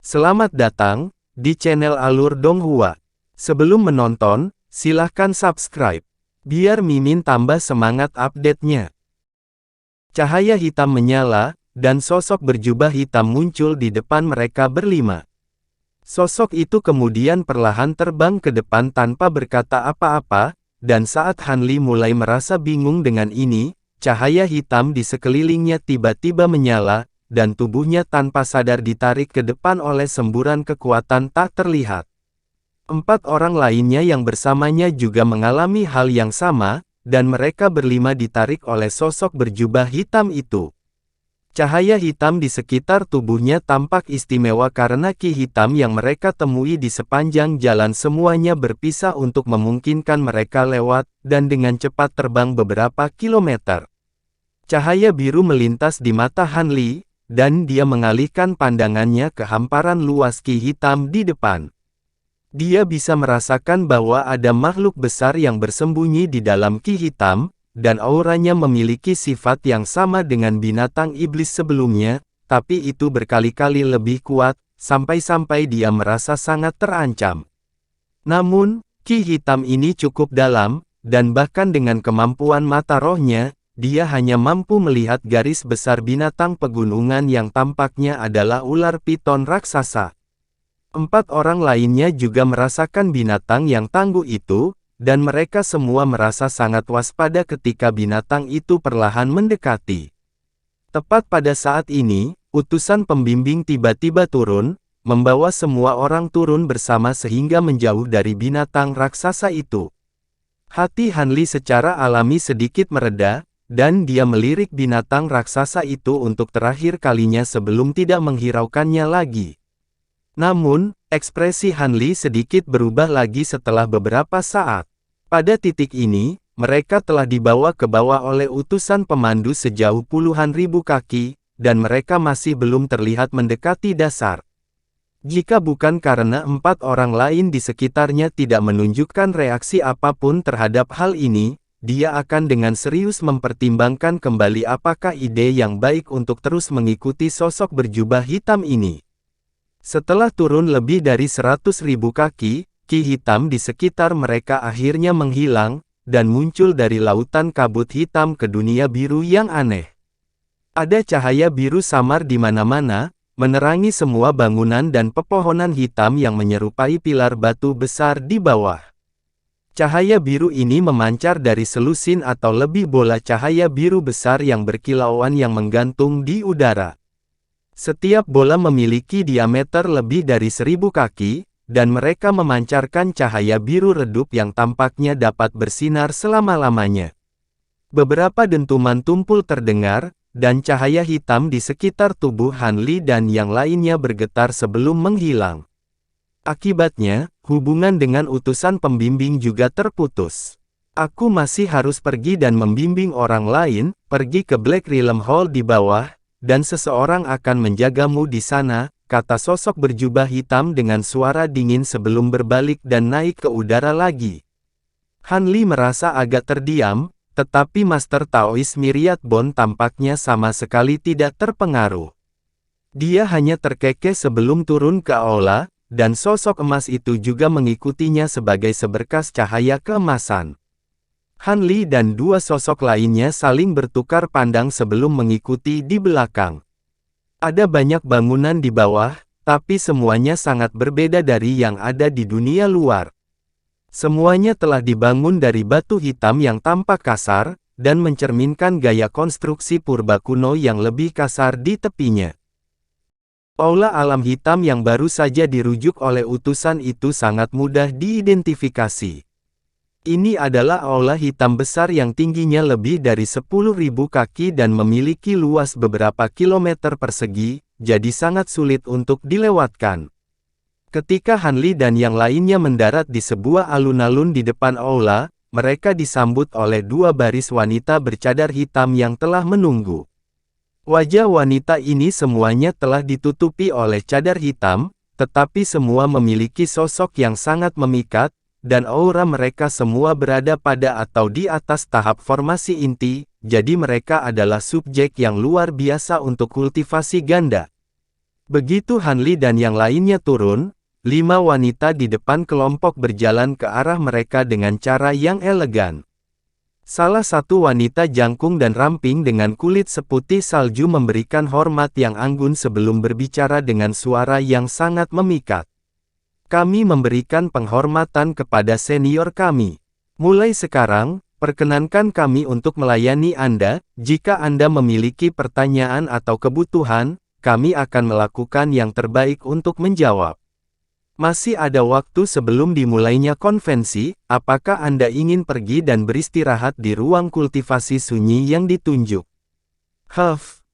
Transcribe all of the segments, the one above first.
Selamat datang di channel Alur Donghua. Sebelum menonton, silahkan subscribe, biar Mimin tambah semangat update-nya. Cahaya hitam menyala, dan sosok berjubah hitam muncul di depan mereka berlima. Sosok itu kemudian perlahan terbang ke depan tanpa berkata apa-apa, dan saat Hanli mulai merasa bingung dengan ini, cahaya hitam di sekelilingnya tiba-tiba menyala, dan tubuhnya tanpa sadar ditarik ke depan oleh semburan kekuatan tak terlihat. 4 orang lainnya yang bersamanya juga mengalami hal yang sama, dan mereka berlima ditarik oleh sosok berjubah hitam itu. Cahaya hitam di sekitar tubuhnya tampak istimewa karena ki hitam yang mereka temui di sepanjang jalan semuanya berpisah untuk memungkinkan mereka lewat, dan dengan cepat terbang beberapa kilometer. Cahaya biru melintas di mata Hanli, dan dia mengalihkan pandangannya ke hamparan luas ki hitam di depan. Dia bisa merasakan bahwa ada makhluk besar yang bersembunyi di dalam ki hitam, dan auranya memiliki sifat yang sama dengan binatang iblis sebelumnya, tapi itu berkali-kali lebih kuat, sampai-sampai dia merasa sangat terancam. Namun, ki hitam ini cukup dalam, dan bahkan dengan kemampuan mata rohnya, dia hanya mampu melihat garis besar binatang pegunungan yang tampaknya adalah ular piton raksasa. 4 orang lainnya juga merasakan binatang yang tangguh itu, dan mereka semua merasa sangat waspada ketika binatang itu perlahan mendekati. Tepat pada saat ini, utusan pembimbing tiba-tiba turun, membawa semua orang turun bersama sehingga menjauh dari binatang raksasa itu. Hati Hanli secara alami sedikit mereda, dan dia melirik binatang raksasa itu untuk terakhir kalinya sebelum tidak menghiraukannya lagi. Namun, ekspresi Hanli sedikit berubah lagi setelah beberapa saat. Pada titik ini, mereka telah dibawa ke bawah oleh utusan pemandu sejauh puluhan ribu kaki, dan mereka masih belum terlihat mendekati dasar. Jika bukan karena 4 orang lain di sekitarnya tidak menunjukkan reaksi apapun terhadap hal ini, dia akan dengan serius mempertimbangkan kembali apakah ide yang baik untuk terus mengikuti sosok berjubah hitam ini. Setelah turun lebih dari 100.000 kaki, ki hitam di sekitar mereka akhirnya menghilang, dan muncul dari lautan kabut hitam ke dunia biru yang aneh. Ada cahaya biru samar di mana-mana, menerangi semua bangunan dan pepohonan hitam yang menyerupai pilar batu besar di bawah. Cahaya biru ini memancar dari selusin atau lebih bola cahaya biru besar yang berkilauan yang menggantung di udara. Setiap bola memiliki diameter lebih dari 1000 kaki, dan mereka memancarkan cahaya biru redup yang tampaknya dapat bersinar selama-lamanya. Beberapa dentuman tumpul terdengar, dan cahaya hitam di sekitar tubuh Hanli dan yang lainnya bergetar sebelum menghilang. Akibatnya, hubungan dengan utusan pembimbing juga terputus. Aku masih harus pergi dan membimbing orang lain, pergi ke Black Realm Hall di bawah, dan seseorang akan menjagamu di sana, kata sosok berjubah hitam dengan suara dingin sebelum berbalik dan naik ke udara lagi. Hanli merasa agak terdiam, tetapi Master Taois Myriad Bond tampaknya sama sekali tidak terpengaruh. Dia hanya terkekeh sebelum turun ke aula, dan sosok emas itu juga mengikutinya sebagai seberkas cahaya keemasan. Hanli dan 2 sosok lainnya saling bertukar pandang sebelum mengikuti di belakang. Ada banyak bangunan di bawah, tapi semuanya sangat berbeda dari yang ada di dunia luar. Semuanya telah dibangun dari batu hitam yang tampak kasar, dan mencerminkan gaya konstruksi purba kuno yang lebih kasar di tepinya. Aula alam hitam yang baru saja dirujuk oleh utusan itu sangat mudah diidentifikasi. Ini adalah aula hitam besar yang tingginya lebih dari 10.000 kaki dan memiliki luas beberapa kilometer persegi, jadi sangat sulit untuk dilewatkan. Ketika Hanli dan yang lainnya mendarat di sebuah alun-alun di depan aula, mereka disambut oleh 2 baris wanita bercadar hitam yang telah menunggu. Wajah wanita ini semuanya telah ditutupi oleh cadar hitam, tetapi semua memiliki sosok yang sangat memikat, dan aura mereka semua berada pada atau di atas tahap formasi inti, jadi mereka adalah subjek yang luar biasa untuk kultivasi ganda. Begitu Han Li dan yang lainnya turun, 5 wanita di depan kelompok berjalan ke arah mereka dengan cara yang elegan. Salah satu wanita jangkung dan ramping dengan kulit seputih salju memberikan hormat yang anggun sebelum berbicara dengan suara yang sangat memikat. Kami memberikan penghormatan kepada senior kami. Mulai sekarang, perkenankan kami untuk melayani Anda. Jika Anda memiliki pertanyaan atau kebutuhan, kami akan melakukan yang terbaik untuk menjawab. Masih ada waktu sebelum dimulainya konvensi, apakah Anda ingin pergi dan beristirahat di ruang kultivasi sunyi yang ditunjuk?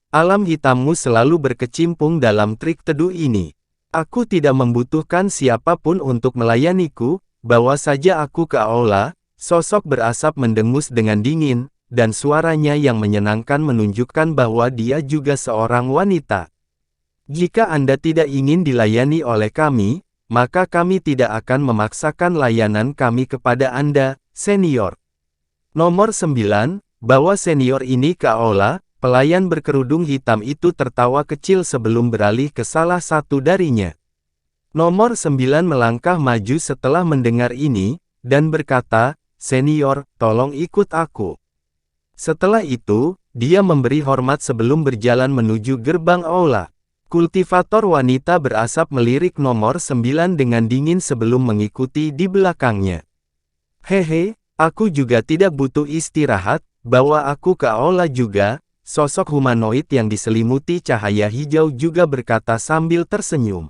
Alam hitammu selalu berkecimpung dalam trik teduh ini. Aku tidak membutuhkan siapapun untuk melayaniku, bawa saja aku ke aula. Sosok berasap mendengus dengan dingin, dan suaranya yang menyenangkan menunjukkan bahwa dia juga seorang wanita. Jika Anda tidak ingin dilayani oleh kami, maka kami tidak akan memaksakan layanan kami kepada Anda, senior. Nomor 9, bawa senior ini ke aula. Pelayan berkerudung hitam itu tertawa kecil sebelum beralih ke salah satu darinya. Nomor 9 melangkah maju setelah mendengar ini, dan berkata, "Senior, tolong ikut aku." Setelah itu, dia memberi hormat sebelum berjalan menuju gerbang aula. Kultivator wanita berasap melirik nomor 9 dengan dingin sebelum mengikuti di belakangnya. "Hehe, aku juga tidak butuh istirahat, bawa aku ke aula juga." Sosok humanoid yang diselimuti cahaya hijau juga berkata sambil tersenyum.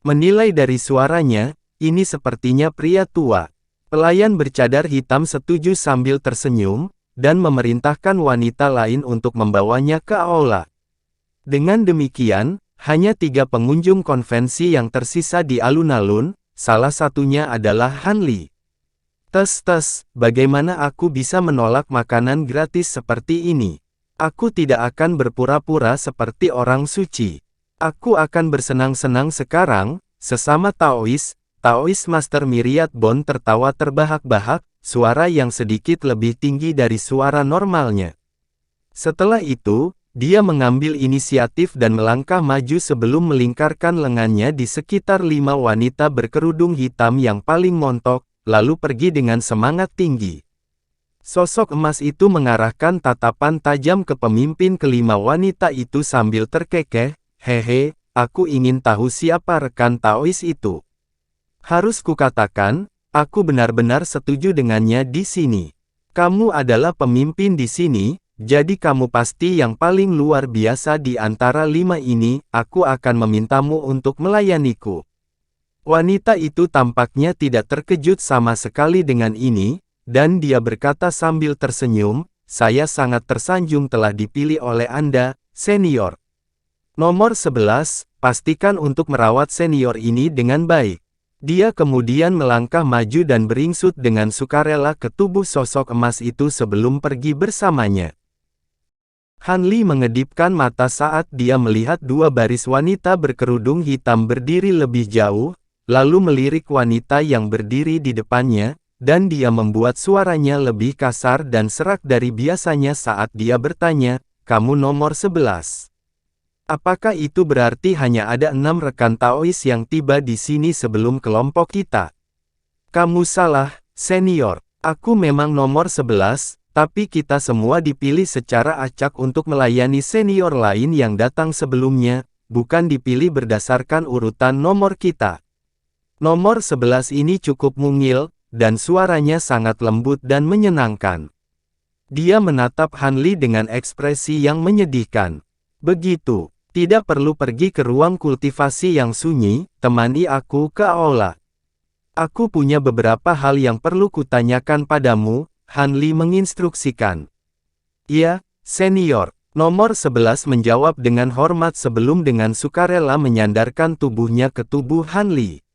Menilai dari suaranya, ini sepertinya pria tua. Pelayan bercadar hitam setuju sambil tersenyum, dan memerintahkan wanita lain untuk membawanya ke aula. Dengan demikian, hanya 3 pengunjung konvensi yang tersisa di alun-alun, salah satunya adalah Han Li. Bagaimana aku bisa menolak makanan gratis seperti ini? Aku tidak akan berpura-pura seperti orang suci. Aku akan bersenang-senang sekarang, sesama Taois. Taois Master Myriad Bond tertawa terbahak-bahak, suara yang sedikit lebih tinggi dari suara normalnya. Setelah itu, dia mengambil inisiatif dan melangkah maju sebelum melingkarkan lengannya di sekitar 5 wanita berkerudung hitam yang paling montok, lalu pergi dengan semangat tinggi. Sosok emas itu mengarahkan tatapan tajam ke pemimpin kelima wanita itu sambil terkekeh, "Hehe, aku ingin tahu siapa rekan Taois itu. Harus kukatakan, aku benar-benar setuju dengannya di sini. Kamu adalah pemimpin di sini. Jadi kamu pasti yang paling luar biasa di antara 5 ini, aku akan memintamu untuk melayaniku." Wanita itu tampaknya tidak terkejut sama sekali dengan ini, dan dia berkata sambil tersenyum, "Saya sangat tersanjung telah dipilih oleh Anda, senior. Nomor 11, pastikan untuk merawat senior ini dengan baik." Dia kemudian melangkah maju dan beringsut dengan sukarela ke tubuh sosok emas itu sebelum pergi bersamanya. Han Li mengedipkan mata saat dia melihat 2 baris wanita berkerudung hitam berdiri lebih jauh, lalu melirik wanita yang berdiri di depannya, dan dia membuat suaranya lebih kasar dan serak dari biasanya saat dia bertanya, "Kamu nomor 11. Apakah itu berarti hanya ada 6 rekan Taois yang tiba di sini sebelum kelompok kita?" "Kamu salah, senior. Aku memang nomor 11. Tapi kita semua dipilih secara acak untuk melayani senior lain yang datang sebelumnya, bukan dipilih berdasarkan urutan nomor kita." Nomor 11 ini cukup mungil, dan suaranya sangat lembut dan menyenangkan. Dia menatap Han Li dengan ekspresi yang menyedihkan. "Begitu, tidak perlu pergi ke ruang kultivasi yang sunyi, temani aku ke aula. Aku punya beberapa hal yang perlu kutanyakan padamu." Han Li menginstruksikan. "Iya, senior." Nomor 11 menjawab dengan hormat sebelum dengan sukarela menyandarkan tubuhnya ke tubuh Han Li.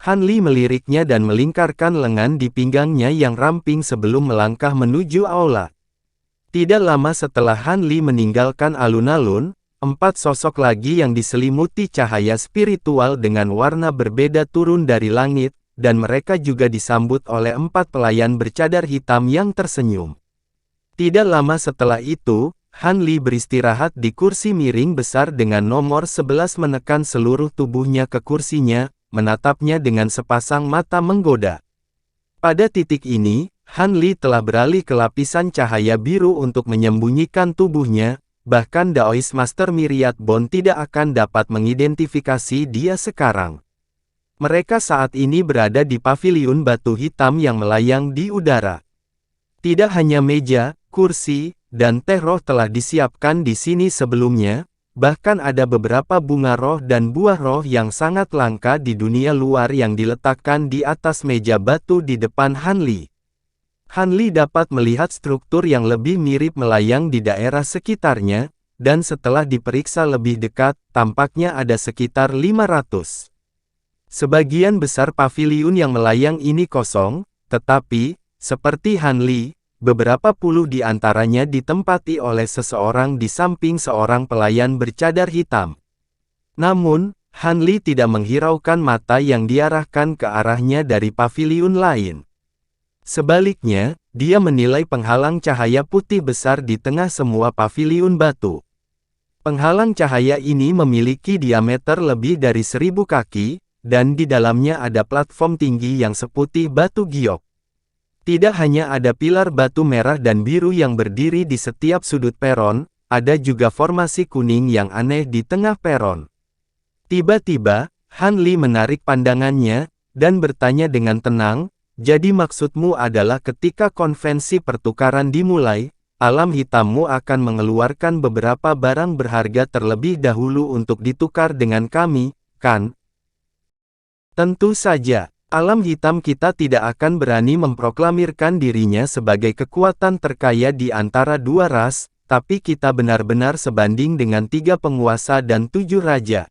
Han Li meliriknya dan melingkarkan lengan di pinggangnya yang ramping sebelum melangkah menuju aula. Tidak lama setelah Han Li meninggalkan alun-alun, 4 sosok lagi yang diselimuti cahaya spiritual dengan warna berbeda turun dari langit, dan mereka juga disambut oleh 4 pelayan bercadar hitam yang tersenyum. Tidak lama setelah itu, Han Li beristirahat di kursi miring besar dengan nomor 11 menekan seluruh tubuhnya ke kursinya, menatapnya dengan sepasang mata menggoda. Pada titik ini, Han Li telah beralih ke lapisan cahaya biru untuk menyembunyikan tubuhnya, bahkan Daoist Master Myriad Bond tidak akan dapat mengidentifikasi dia sekarang. Mereka saat ini berada di paviliun batu hitam yang melayang di udara. Tidak hanya meja, kursi, dan teh roh telah disiapkan di sini sebelumnya, bahkan ada beberapa bunga roh dan buah roh yang sangat langka di dunia luar yang diletakkan di atas meja batu di depan Han Li. Han Li dapat melihat struktur yang lebih mirip melayang di daerah sekitarnya, dan setelah diperiksa lebih dekat, tampaknya ada sekitar 500. Sebagian besar paviliun yang melayang ini kosong, tetapi, seperti Han Li, beberapa puluh di antaranya ditempati oleh seseorang di samping seorang pelayan bercadar hitam. Namun, Han Li tidak menghiraukan mata yang diarahkan ke arahnya dari paviliun lain. Sebaliknya, dia menilai penghalang cahaya putih besar di tengah semua paviliun batu. Penghalang cahaya ini memiliki diameter lebih dari 1000 kaki, dan di dalamnya ada platform tinggi yang seputih batu giok. Tidak hanya ada pilar batu merah dan biru yang berdiri di setiap sudut peron, ada juga formasi kuning yang aneh di tengah peron. Tiba-tiba, Han Li menarik pandangannya, dan bertanya dengan tenang, "Jadi maksudmu adalah ketika konvensi pertukaran dimulai, alam hitammu akan mengeluarkan beberapa barang berharga terlebih dahulu untuk ditukar dengan kami, kan?" Tentu saja. Alam hitam kita tidak akan berani memproklamirkan dirinya sebagai kekuatan terkaya di antara dua ras, tapi kita benar-benar sebanding dengan 3 penguasa dan 7 raja.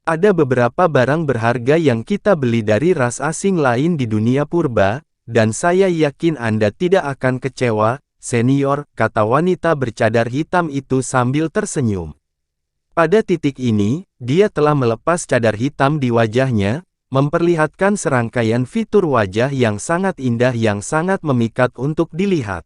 Ada beberapa barang berharga yang kita beli dari ras asing lain di dunia purba, dan saya yakin Anda tidak akan kecewa, senior, kata wanita bercadar hitam itu sambil tersenyum. Pada titik ini, dia telah melepas cadar hitam di wajahnya, memperlihatkan serangkaian fitur wajah yang sangat indah yang sangat memikat untuk dilihat.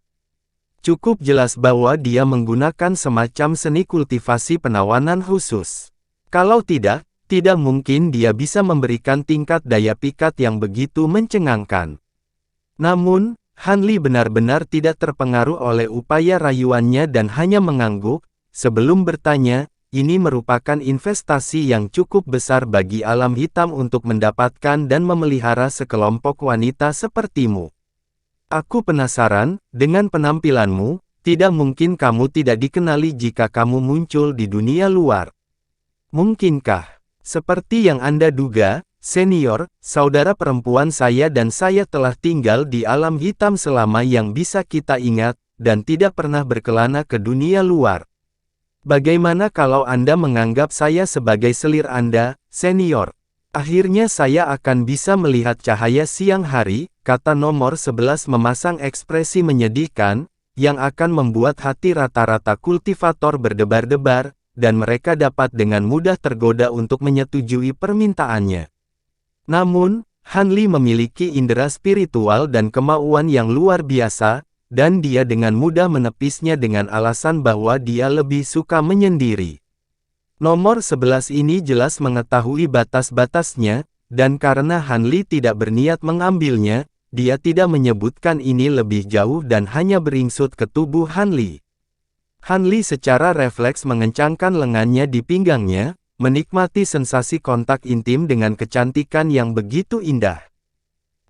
Cukup jelas bahwa dia menggunakan semacam seni kultivasi penawanan khusus. Kalau tidak, tidak mungkin dia bisa memberikan tingkat daya pikat yang begitu mencengangkan. Namun, Han Li benar-benar tidak terpengaruh oleh upaya rayuannya dan hanya mengangguk, sebelum bertanya, "Ini merupakan investasi yang cukup besar bagi alam hitam untuk mendapatkan dan memelihara sekelompok wanita sepertimu. Aku penasaran, dengan penampilanmu, tidak mungkin kamu tidak dikenali jika kamu muncul di dunia luar. Mungkinkah? Seperti yang Anda duga, senior, saudara perempuan saya dan saya telah tinggal di alam hitam selama yang bisa kita ingat, dan tidak pernah berkelana ke dunia luar. Bagaimana kalau Anda menganggap saya sebagai selir Anda, senior? Akhirnya saya akan bisa melihat cahaya siang hari," kata nomor 11 memasang ekspresi menyedihkan, yang akan membuat hati rata-rata kultivator berdebar-debar, dan mereka dapat dengan mudah tergoda untuk menyetujui permintaannya. Namun, Han Li memiliki indera spiritual dan kemauan yang luar biasa, dan dia dengan mudah menepisnya dengan alasan bahwa dia lebih suka menyendiri. Nomor 11 ini jelas mengetahui batas-batasnya, dan karena Han Li tidak berniat mengambilnya, dia tidak menyebutkan ini lebih jauh dan hanya beringsut ke tubuh Han Li. Han Li secara refleks mengencangkan lengannya di pinggangnya, menikmati sensasi kontak intim dengan kecantikan yang begitu indah.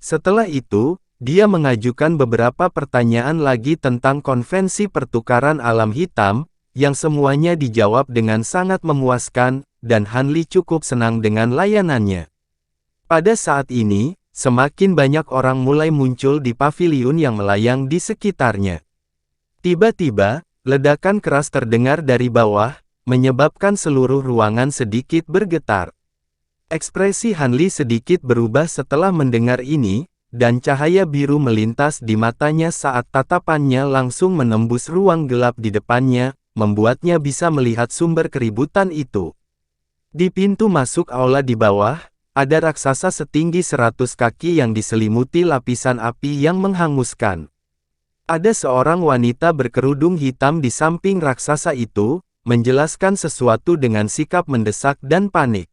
Setelah itu, dia mengajukan beberapa pertanyaan lagi tentang konvensi pertukaran alam hitam, yang semuanya dijawab dengan sangat memuaskan, dan Han Li cukup senang dengan layanannya. Pada saat ini, semakin banyak orang mulai muncul di paviliun yang melayang di sekitarnya. Tiba-tiba, ledakan keras terdengar dari bawah, menyebabkan seluruh ruangan sedikit bergetar. Ekspresi Han Li sedikit berubah setelah mendengar ini, dan cahaya biru melintas di matanya saat tatapannya langsung menembus ruang gelap di depannya, membuatnya bisa melihat sumber keributan itu. Di pintu masuk aula di bawah, ada raksasa setinggi 100 kaki yang diselimuti lapisan api yang menghanguskan. Ada seorang wanita berkerudung hitam di samping raksasa itu, menjelaskan sesuatu dengan sikap mendesak dan panik.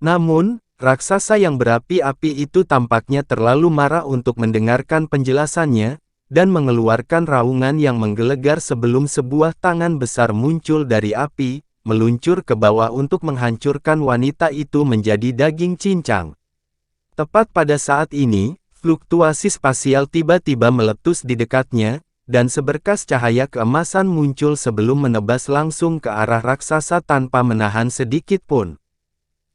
Namun, raksasa yang berapi-api itu tampaknya terlalu marah untuk mendengarkan penjelasannya, dan mengeluarkan raungan yang menggelegar sebelum sebuah tangan besar muncul dari api, meluncur ke bawah untuk menghancurkan wanita itu menjadi daging cincang. Tepat pada saat ini, fluktuasi spasial tiba-tiba meletus di dekatnya, dan seberkas cahaya keemasan muncul sebelum menebas langsung ke arah raksasa tanpa menahan sedikit pun.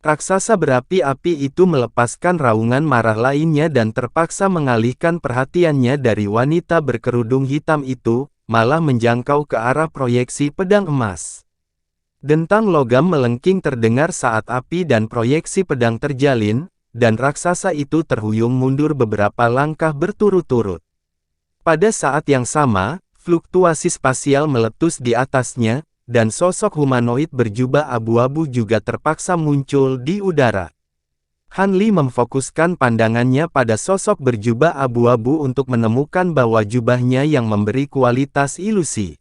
Raksasa berapi-api itu melepaskan raungan marah lainnya dan terpaksa mengalihkan perhatiannya dari wanita berkerudung hitam itu, malah menjangkau ke arah proyeksi pedang emas. Dentang logam melengking terdengar saat api dan proyeksi pedang terjalin, dan raksasa itu terhuyung mundur beberapa langkah berturut-turut. Pada saat yang sama, fluktuasi spasial meletus di atasnya, dan sosok humanoid berjubah abu-abu juga terpaksa muncul di udara. Han Li memfokuskan pandangannya pada sosok berjubah abu-abu untuk menemukan bahwa jubahnya yang memberi kualitas ilusi.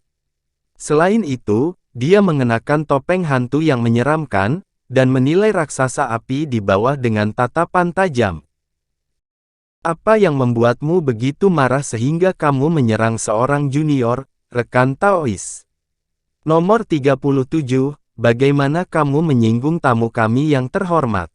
Selain itu, dia mengenakan topeng hantu yang menyeramkan, dan menilai raksasa api di bawah dengan tatapan tajam. Apa yang membuatmu begitu marah sehingga kamu menyerang seorang junior, rekan Taois? Nomor 37, bagaimana kamu menyinggung tamu kami yang terhormat?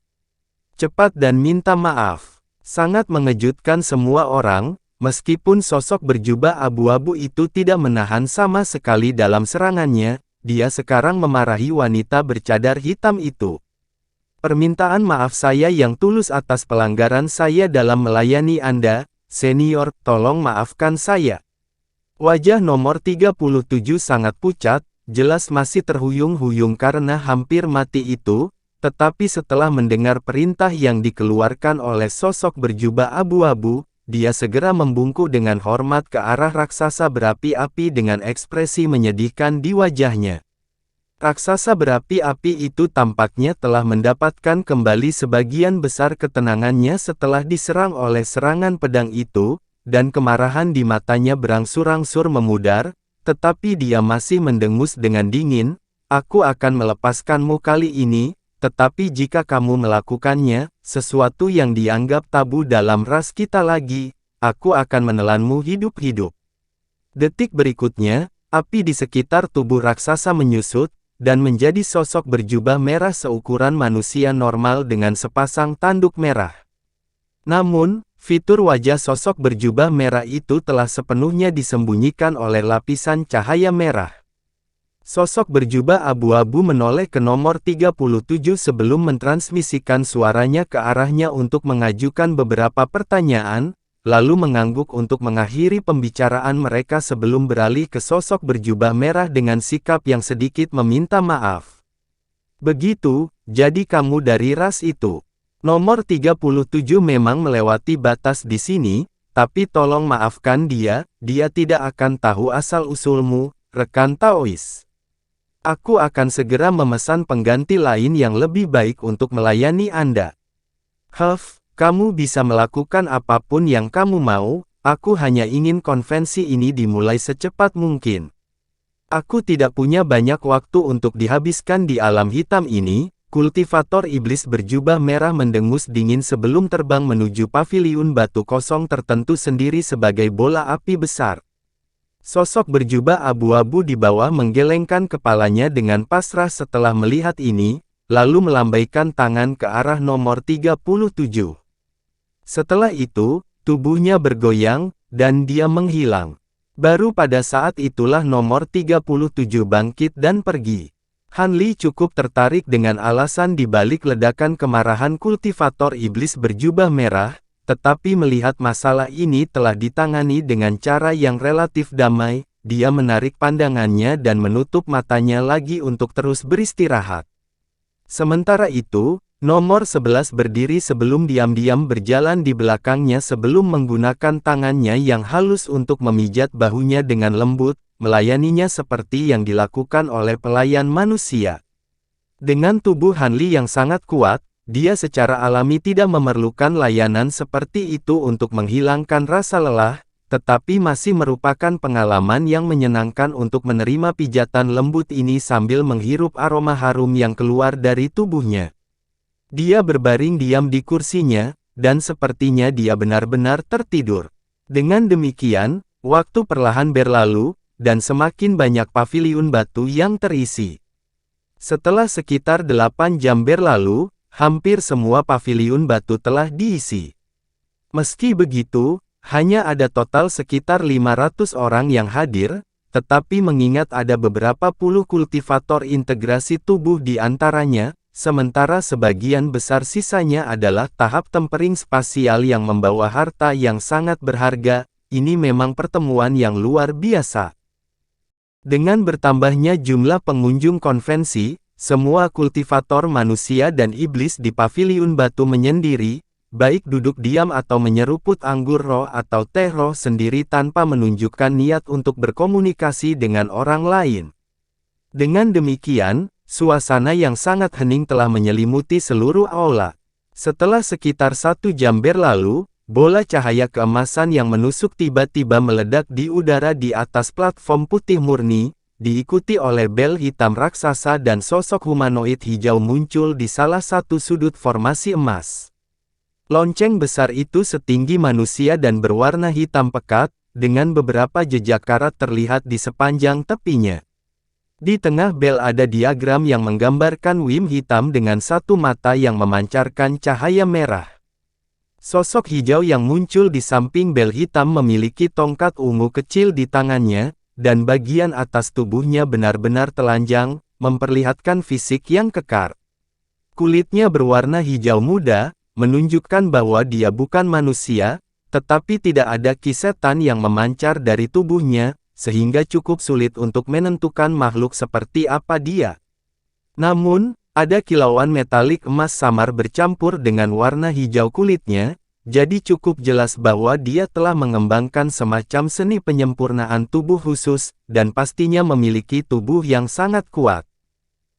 Cepat dan minta maaf. Sangat mengejutkan semua orang, meskipun sosok berjubah abu-abu itu tidak menahan sama sekali dalam serangannya, dia sekarang memarahi wanita bercadar hitam itu. Permintaan maaf saya yang tulus atas pelanggaran saya dalam melayani Anda, senior, tolong maafkan saya. Wajah nomor 37 sangat pucat, jelas masih terhuyung-huyung karena hampir mati itu, tetapi setelah mendengar perintah yang dikeluarkan oleh sosok berjubah abu-abu, dia segera membungkuk dengan hormat ke arah raksasa berapi-api dengan ekspresi menyedihkan di wajahnya. Raksasa berapi-api itu tampaknya telah mendapatkan kembali sebagian besar ketenangannya setelah diserang oleh serangan pedang itu, dan kemarahan di matanya berangsur-angsur memudar, tetapi dia masih mendengus dengan dingin, "Aku akan melepaskanmu kali ini, tetapi jika kamu melakukannya, sesuatu yang dianggap tabu dalam ras kita lagi, aku akan menelanmu hidup-hidup." Detik berikutnya, api di sekitar tubuh raksasa menyusut, dan menjadi sosok berjubah merah seukuran manusia normal dengan sepasang tanduk merah. Namun, fitur wajah sosok berjubah merah itu telah sepenuhnya disembunyikan oleh lapisan cahaya merah. Sosok berjubah abu-abu menoleh ke nomor 37 sebelum mentransmisikan suaranya ke arahnya untuk mengajukan beberapa pertanyaan, lalu mengangguk untuk mengakhiri pembicaraan mereka sebelum beralih ke sosok berjubah merah dengan sikap yang sedikit meminta maaf. "Begitu, jadi kamu dari ras itu. Nomor 37 memang melewati batas di sini, tapi tolong maafkan dia tidak akan tahu asal-usulmu, rekan Taois. Aku akan segera memesan pengganti lain yang lebih baik untuk melayani Anda." Kamu bisa melakukan apapun yang kamu mau, aku hanya ingin konvensi ini dimulai secepat mungkin. Aku tidak punya banyak waktu untuk dihabiskan di alam hitam ini. Kultivator iblis berjubah merah mendengus dingin sebelum terbang menuju paviliun batu kosong tertentu sendiri sebagai bola api besar. Sosok berjubah abu-abu di bawah menggelengkan kepalanya dengan pasrah setelah melihat ini, lalu melambaikan tangan ke arah nomor 37. Setelah itu, tubuhnya bergoyang, dan dia menghilang. Baru pada saat itulah nomor 37 bangkit dan pergi. Han Li cukup tertarik dengan alasan di balik ledakan kemarahan kultivator iblis berjubah merah, tetapi melihat masalah ini telah ditangani dengan cara yang relatif damai, dia menarik pandangannya dan menutup matanya lagi untuk terus beristirahat. Sementara itu, nomor 11 berdiri sebelum diam-diam berjalan di belakangnya sebelum menggunakan tangannya yang halus untuk memijat bahunya dengan lembut, melayaninya seperti yang dilakukan oleh pelayan manusia. Dengan tubuh Han Li yang sangat kuat, dia secara alami tidak memerlukan layanan seperti itu untuk menghilangkan rasa lelah, tetapi masih merupakan pengalaman yang menyenangkan untuk menerima pijatan lembut ini sambil menghirup aroma harum yang keluar dari tubuhnya. Dia berbaring diam di kursinya, dan sepertinya dia benar-benar tertidur. Dengan demikian, waktu perlahan berlalu, dan semakin banyak paviliun batu yang terisi. Setelah sekitar 8 jam berlalu, hampir semua paviliun batu telah diisi. Meski begitu, hanya ada total sekitar 500 orang yang hadir, tetapi mengingat ada beberapa puluh kultivator integrasi tubuh di antaranya, sementara sebagian besar sisanya adalah tahap tempering spasial yang membawa harta yang sangat berharga, ini memang pertemuan yang luar biasa. Dengan bertambahnya jumlah pengunjung konvensi, semua kultivator manusia dan iblis di paviliun batu menyendiri, baik duduk diam atau menyeruput anggur roh atau teh roh sendiri tanpa menunjukkan niat untuk berkomunikasi dengan orang lain. Dengan demikian, suasana yang sangat hening telah menyelimuti seluruh aula. Setelah sekitar 1 jam berlalu, bola cahaya keemasan yang menusuk tiba-tiba meledak di udara di atas platform putih murni, diikuti oleh bel hitam raksasa dan sosok humanoid hijau muncul di salah satu sudut formasi emas. Lonceng besar itu setinggi manusia dan berwarna hitam pekat, dengan beberapa jejak karat terlihat di sepanjang tepinya. Di tengah bel ada diagram yang menggambarkan wim hitam dengan satu mata yang memancarkan cahaya merah. Sosok hijau yang muncul di samping bel hitam memiliki tongkat ungu kecil di tangannya, dan bagian atas tubuhnya benar-benar telanjang, memperlihatkan fisik yang kekar. Kulitnya berwarna hijau muda, menunjukkan bahwa dia bukan manusia, tetapi tidak ada ki setan yang memancar dari tubuhnya, sehingga cukup sulit untuk menentukan makhluk seperti apa dia. Namun, ada kilauan metalik emas samar bercampur dengan warna hijau kulitnya, jadi cukup jelas bahwa dia telah mengembangkan semacam seni penyempurnaan tubuh khusus, dan pastinya memiliki tubuh yang sangat kuat.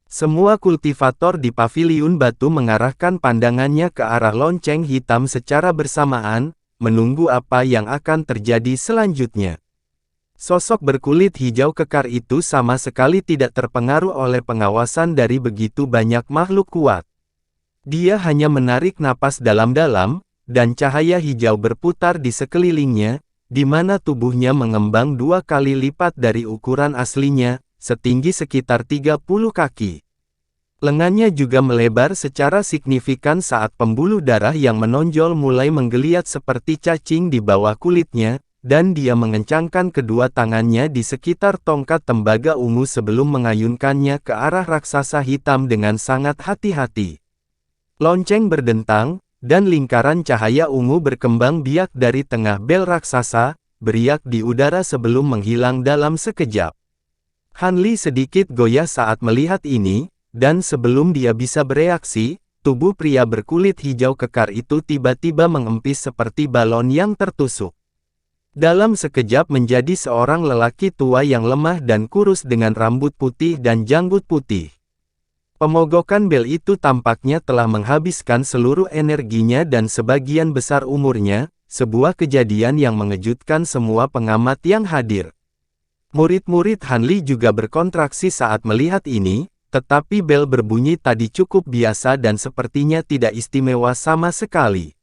Semua kultivator di paviliun batu mengarahkan pandangannya ke arah lonceng hitam secara bersamaan, menunggu apa yang akan terjadi selanjutnya. Sosok berkulit hijau kekar itu sama sekali tidak terpengaruh oleh pengawasan dari begitu banyak makhluk kuat. Dia hanya menarik napas dalam-dalam, dan cahaya hijau berputar di sekelilingnya, di mana tubuhnya mengembang 2 kali lipat dari ukuran aslinya, setinggi sekitar 30 kaki. Lengannya juga melebar secara signifikan saat pembuluh darah yang menonjol mulai menggeliat seperti cacing di bawah kulitnya, dan dia mengencangkan kedua tangannya di sekitar tongkat tembaga ungu sebelum mengayunkannya ke arah raksasa hitam dengan sangat hati-hati. Lonceng berdentang, dan lingkaran cahaya ungu berkembang biak dari tengah bel raksasa, beriak di udara sebelum menghilang dalam sekejap. Han Li sedikit goyah saat melihat ini, dan sebelum dia bisa bereaksi, tubuh pria berkulit hijau kekar itu tiba-tiba mengempis seperti balon yang tertusuk. Dalam sekejap menjadi seorang lelaki tua yang lemah dan kurus dengan rambut putih dan janggut putih. Pemogokan bel itu tampaknya telah menghabiskan seluruh energinya dan sebagian besar umurnya, sebuah kejadian yang mengejutkan semua pengamat yang hadir. Murid-murid Han Li juga berkontraksi saat melihat ini, tetapi bel berbunyi tadi cukup biasa dan sepertinya tidak istimewa sama sekali.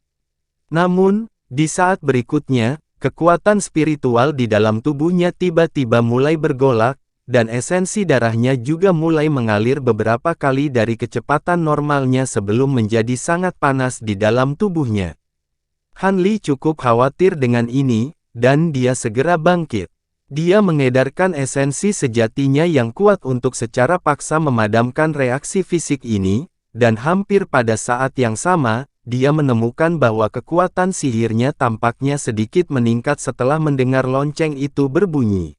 Namun, di saat berikutnya, kekuatan spiritual di dalam tubuhnya tiba-tiba mulai bergolak, dan esensi darahnya juga mulai mengalir beberapa kali dari kecepatan normalnya sebelum menjadi sangat panas di dalam tubuhnya. Han Li cukup khawatir dengan ini, dan dia segera bangkit. Dia mengedarkan esensi sejatinya yang kuat untuk secara paksa memadamkan reaksi fisik ini, dan hampir pada saat yang sama, dia menemukan bahwa kekuatan sihirnya tampaknya sedikit meningkat setelah mendengar lonceng itu berbunyi.